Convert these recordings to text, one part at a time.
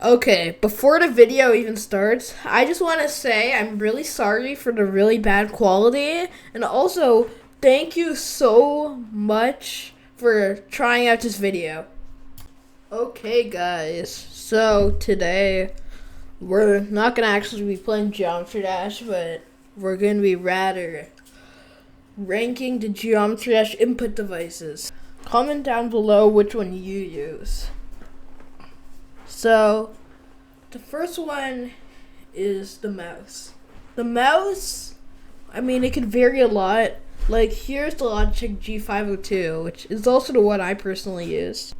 Okay, before the video even starts, I just want to say I'm really sorry for the really bad quality, and also thank you so much for trying out this video. Okay, guys, so today we're not gonna actually be playing Geometry Dash, but we're gonna be rather ranking the Geometry Dash input devices. Comment down below which one you use. So, the first one is the mouse. The mouse, it can vary a lot. Like, here's the Logitech G502, which is also the one I personally use.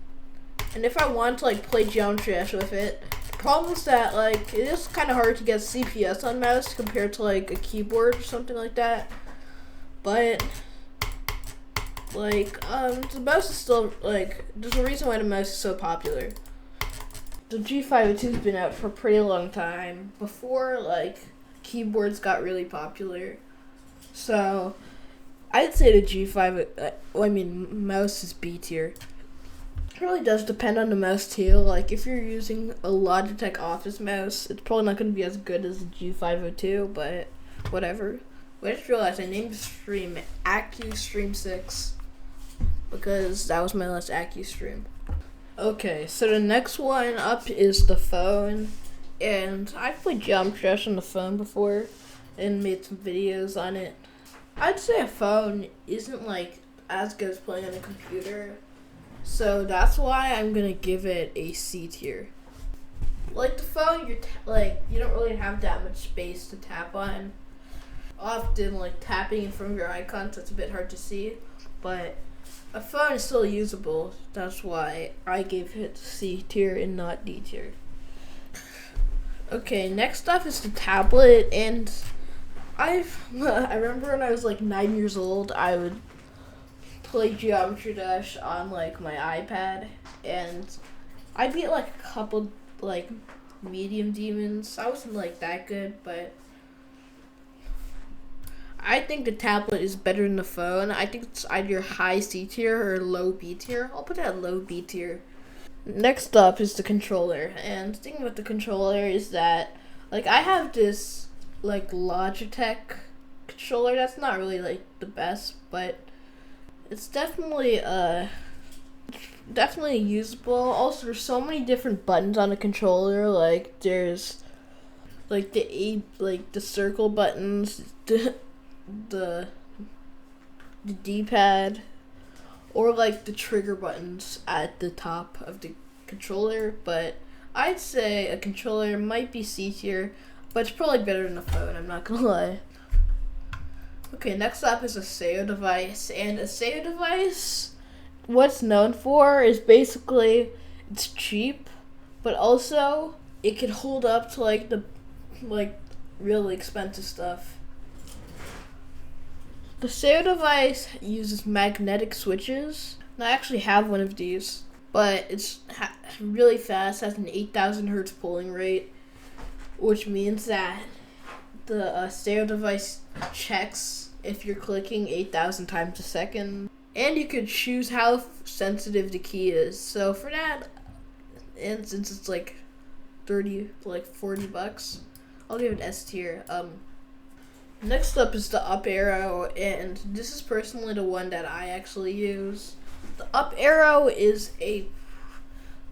And if I want to, play Geometry Dash with it, the problem is that, it is kind of hard to get CPS on mouse compared to, a keyboard or something like that. But, the mouse is still, there's a reason why the mouse is so popular. The G502's been out for a pretty long time, before, keyboards got really popular. So, I'd say the mouse is B tier. It really does depend on the mouse too. Like, if you're using a Logitech Office mouse, it's probably not going to be as good as the G502, but whatever. I just realized I named the stream AccuStream 6 because that was my last Accu stream. Okay, so the next one up is the phone, and I've played Geometry Dash on the phone before and made some videos on it. I'd say a phone isn't as good as playing on a computer, so that's why I'm gonna give it a C tier. Like the phone, you don't really have that much space to tap on. Often, tapping in front of your icons, that's a bit hard to see, but a phone is still usable. That's why I gave it C tier and not D tier. Okay, next up is the tablet, and I remember when I was 9 years old, I would play Geometry Dash on my iPad, and I beat a couple medium demons. I wasn't that good, but I think the tablet is better than the phone. I think it's either high C tier or low B tier. I'll put it at low B tier. Next up is the controller. And the thing with the controller is that, I have this, Logitech controller that's not really, the best, but it's definitely usable. Also, there's so many different buttons on the controller. There's, the circle buttons, the D-pad, or the trigger buttons at the top of the controller, but I'd say a controller might be C tier, but it's probably better than a phone, I'm not gonna lie. Okay, next up is a SEO device, and a SEO device, what's known for is basically it's cheap, but also it can hold up to the really expensive stuff. The SEO device uses magnetic switches, and I actually have one of these, but it's really fast, has an 8,000 hertz polling rate, which means that the SEO device checks if you're clicking 8,000 times a second, and you could choose how sensitive the key is. So for that, and since it's 30 40 bucks, I'll give it S tier. Next up is the up arrow, and this is personally the one that I actually use. The up arrow is a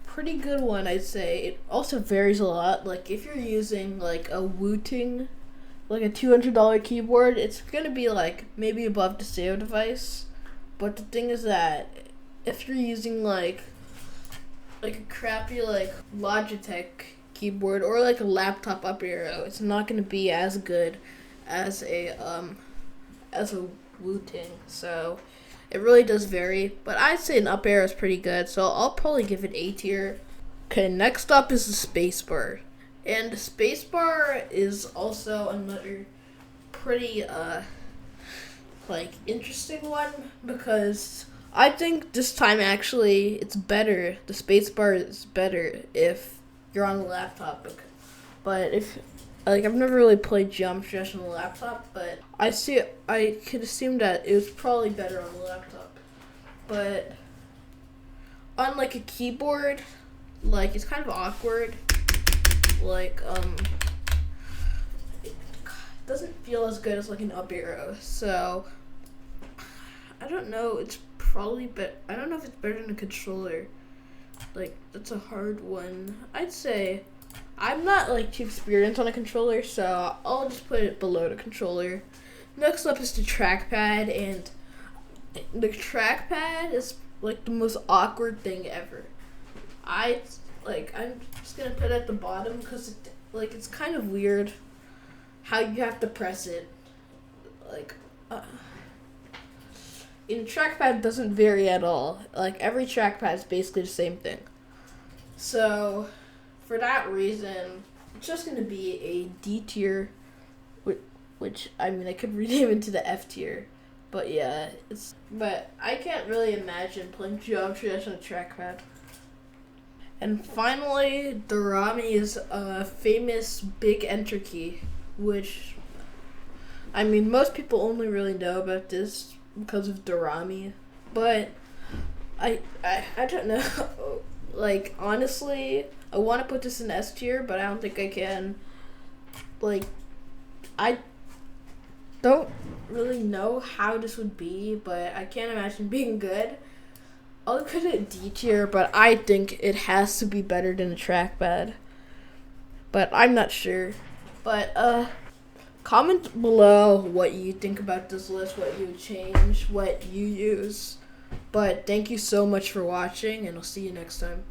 pretty good one, I'd say. It also varies a lot. If you're using a Wooting, a $200 keyboard, it's gonna be maybe above the SEO device. But the thing is that if you're using a crappy Logitech keyboard or a laptop up arrow, it's not gonna be as good as a Wooting. So it really does vary, but I'd say an up arrow is pretty good, so I'll probably give it A tier. Okay, next up is the spacebar, and the spacebar is also another pretty interesting one, because I think this time actually it's better. The spacebar is better if you're on a laptop, but if I've never really played Geometry Dash on a laptop, but I could assume that it was probably better on the laptop. But on a keyboard, it's kind of awkward like it doesn't feel as good as like an up arrow. So I don't know. It's probably I don't know if it's better than a controller. Like, that's a hard one. I'd say I'm not like too experienced on a controller, so I'll just put it below the controller. Next up is the trackpad, and the trackpad is like the most awkward thing ever. I'm just gonna put it at the bottom because it's kind of weird how you have to press it. Like, in trackpad doesn't vary at all. Like, every trackpad is basically the same thing. So, for that reason, it's just going to be a D tier, which, I mean, I could rename it to the F tier. But yeah, but I can't really imagine playing Geometry Dash on a trackpad. And finally, Dorami is a famous big enter key, which, I mean, most people only really know about this because of Dorami, but I don't know. Like, honestly, I want to put this in S tier, but I don't think I can. Like, I don't really know how this would be, but I can't imagine being good. I'll put it D tier, but I think it has to be better than a trackpad. But I'm not sure. But comment below what you think about this list, what you would change, what you use. But thank you so much for watching, and I'll see you next time.